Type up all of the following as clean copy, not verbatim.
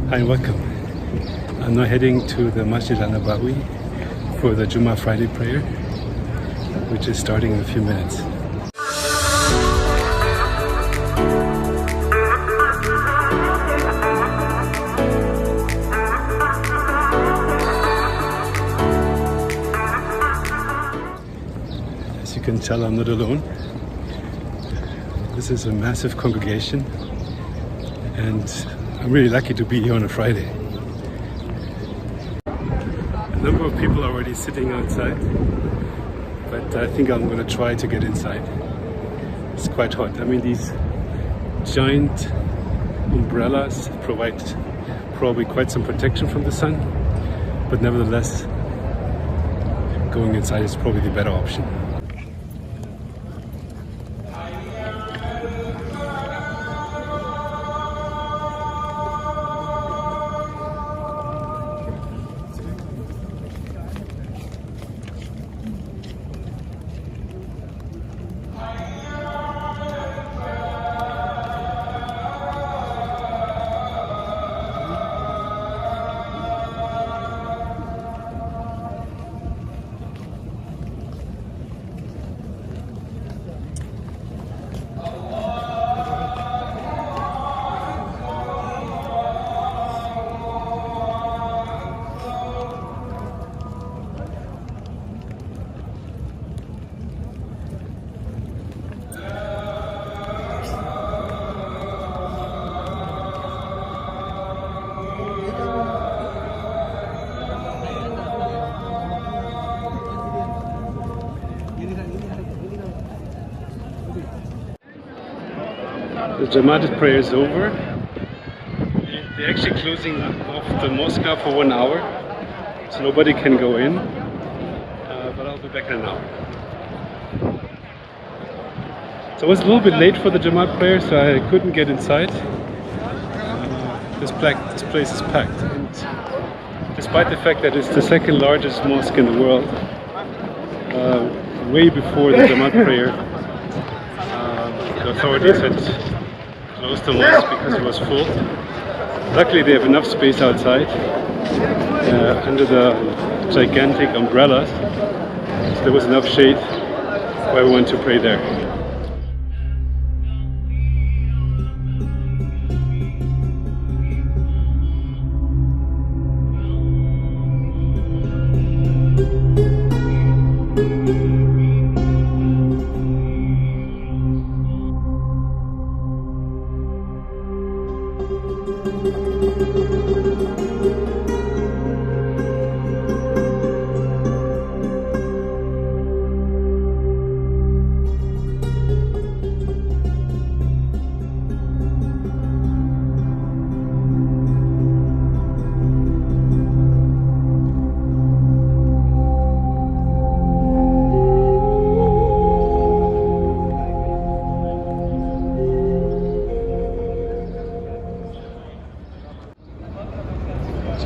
Hi and welcome. I'm now heading to the Masjid Nabwi for the Jummah Friday prayer, which is starting in a few minutes. As you can tell, I'm not alone. This is a massive congregation, and I'm really lucky to be here on a Friday. A number of people are already sitting outside, but I think I'm going to try to get inside. It's quite hot. I mean, these giant umbrellas provide probably quite some protection from the sun, but nevertheless, going inside is probably the better option. The Jamaat prayer is over. They're actually closing off the mosque now for 1 hour, so nobody can go in, but I'll be back in an hour. So I was a little bit late for the Jamaat prayer, so I couldn't get inside. This place is packed, and despite the fact that it's the second largest mosque in the world, way before the Jamaat prayer, the authorities had closed the mosque because it was full. Luckily they have enough space outside under the gigantic umbrellas, so there was enough shade for everyone to pray there.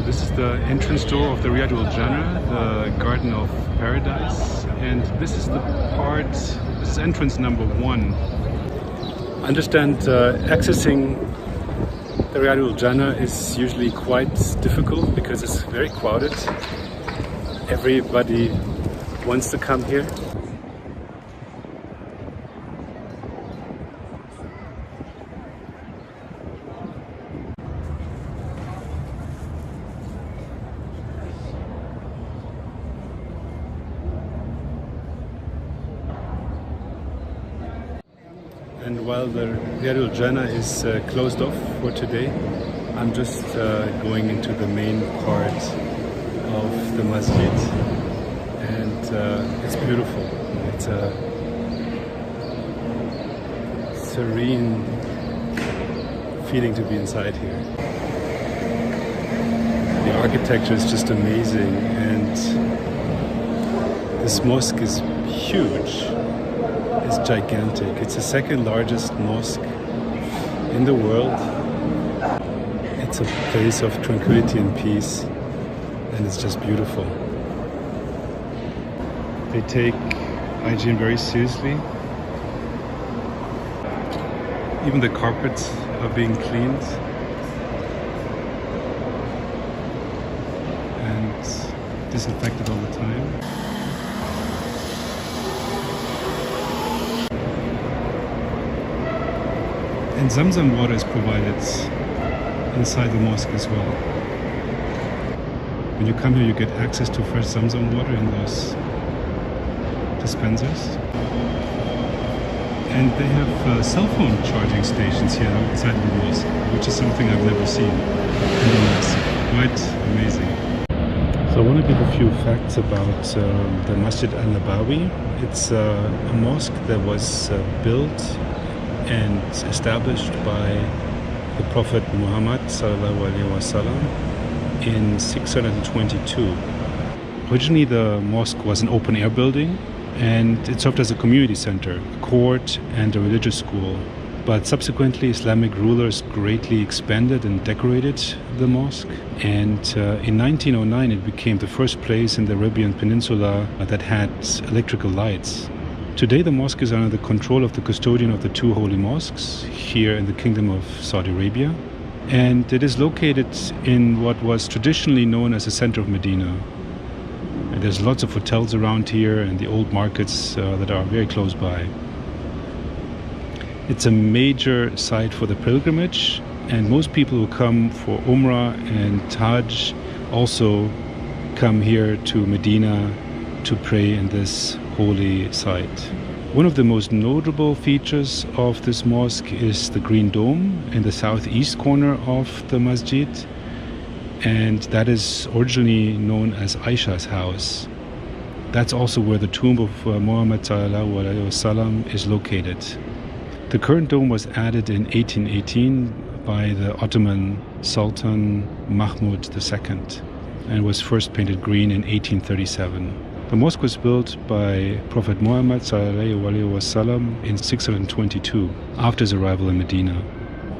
This is the entrance door of the Riyadh al-Jannah, the Garden of Paradise, and this is this is entrance number 1. I understand accessing the Riyadh al-Jannah is usually quite difficult because it's very crowded. Everybody wants to come here. And while the Riyadh al-Jannah is closed off for today, I'm just going into the main part of the Masjid, and it's beautiful. It's a serene feeling to be inside here. The architecture is just amazing, and this mosque is huge. It's gigantic. It's the second largest mosque in the world. It's a place of tranquility and peace, and it's just beautiful. They take hygiene very seriously. Even the carpets are being cleaned. disinfected all the time. And Zamzam water is provided inside the mosque as well. When you come here, you get access to fresh Zamzam water in those dispensers. And they have cell phone charging stations here outside the mosque, which is something I've never seen in the mosque. Quite amazing. So I want to give a few facts about the Masjid al-Nabwi. It's a mosque that was built and established by the Prophet Muhammad ﷺ in 622. Originally the mosque was an open-air building, and it served as a community center, a court and a religious school. But subsequently Islamic rulers greatly expanded and decorated the mosque, and in 1909 it became the first place in the Arabian Peninsula that had electrical lights. Today the mosque is under the control of the custodian of the two holy mosques here in the Kingdom of Saudi Arabia, and it is located in what was traditionally known as the center of Medina. And there's lots of hotels around here and the old markets that are very close by. It's a major site for the pilgrimage, and most people who come for Umrah and Hajj also come here to Medina to pray in this holy site. One of the most notable features of this mosque is the green dome in the southeast corner of the masjid, and that is originally known as Aisha's house. That's also where the tomb of Muhammad ﷺ is located. The current dome was added in 1818 by the Ottoman Sultan Mahmud II and was first painted green in 1837. The mosque was built by Prophet Muhammad ﷺ in 622 after his arrival in Medina.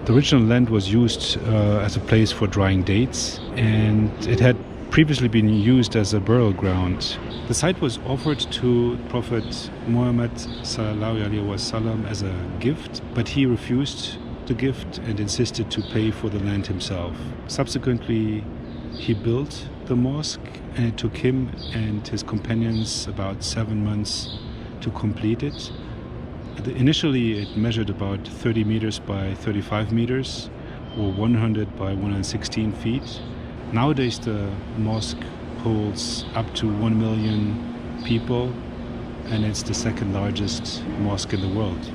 The original land was used as a place for drying dates, and it had previously been used as a burial ground. The site was offered to Prophet Muhammad ﷺ as a gift, but he refused the gift and insisted to pay for the land himself. Subsequently, he built the mosque, and it took him and his companions about 7 months to complete it. Initially, it measured about 30 meters by 35 meters, or 100 by 116 feet. Nowadays, the mosque holds up to 1 million people, and it's the second largest mosque in the world.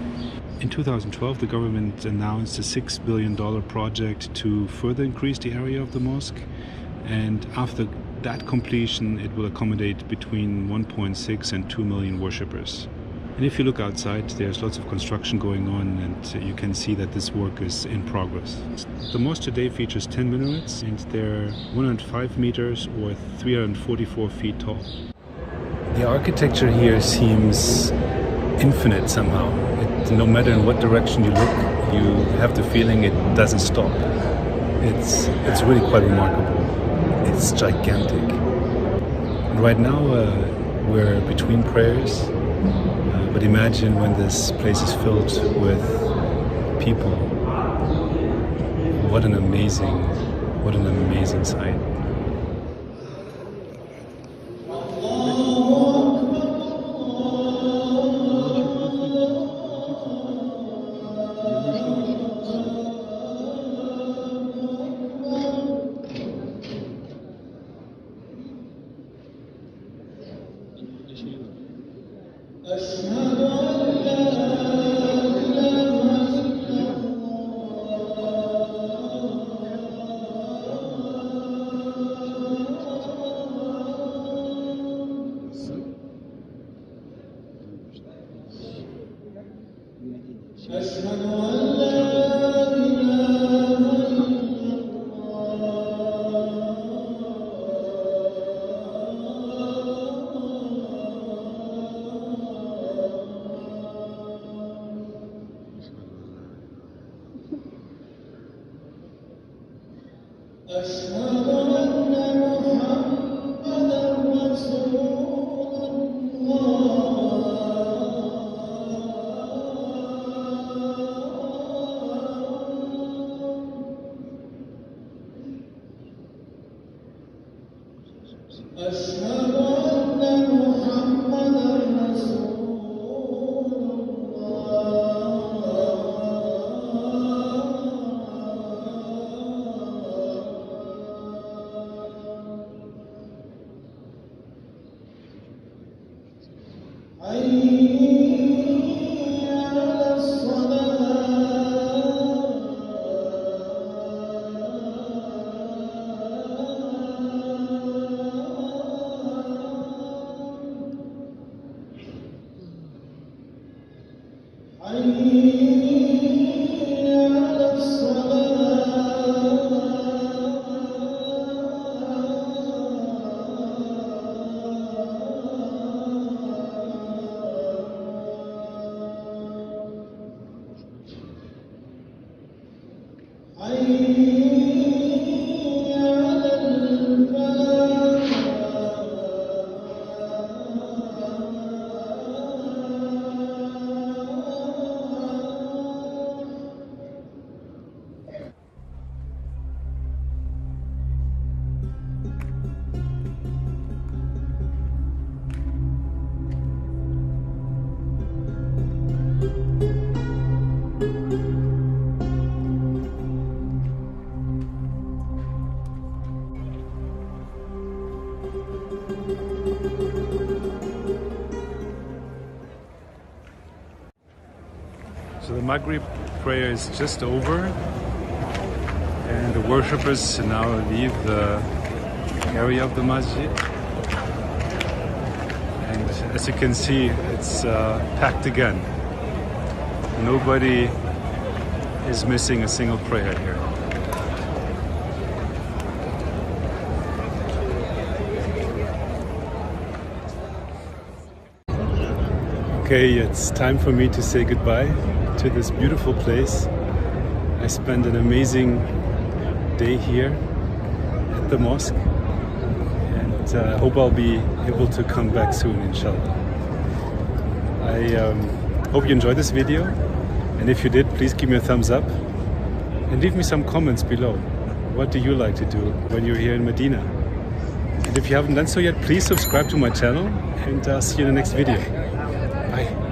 In 2012, the government announced a $6 billion project to further increase the area of the mosque, and after that completion, it will accommodate between 1.6 and 2 million worshippers. And if you look outside, there's lots of construction going on, and you can see that this work is in progress. The mosque today features 10 minarets, and they're 105 meters or 344 feet tall. The architecture here seems infinite somehow. No matter in what direction you look, you have the feeling it doesn't stop. It's really quite remarkable. It's gigantic. Right now we're between prayers, but imagine when this place is filled with people. What an amazing sight. So the Maghrib prayer is just over, and the worshippers now leave the area of the Masjid. And as you can see, it's packed again. Nobody is missing a single prayer here. Okay, it's time for me to say goodbye to this beautiful place. I spent an amazing day here at the mosque, and I hope I'll be able to come back soon, inshallah. I hope you enjoyed this video, and if you did, please give me a thumbs up and leave me some comments below. What do you like to do when you're here in Medina? And if you haven't done so yet, please subscribe to my channel, and I'll see you in the next video. Bye.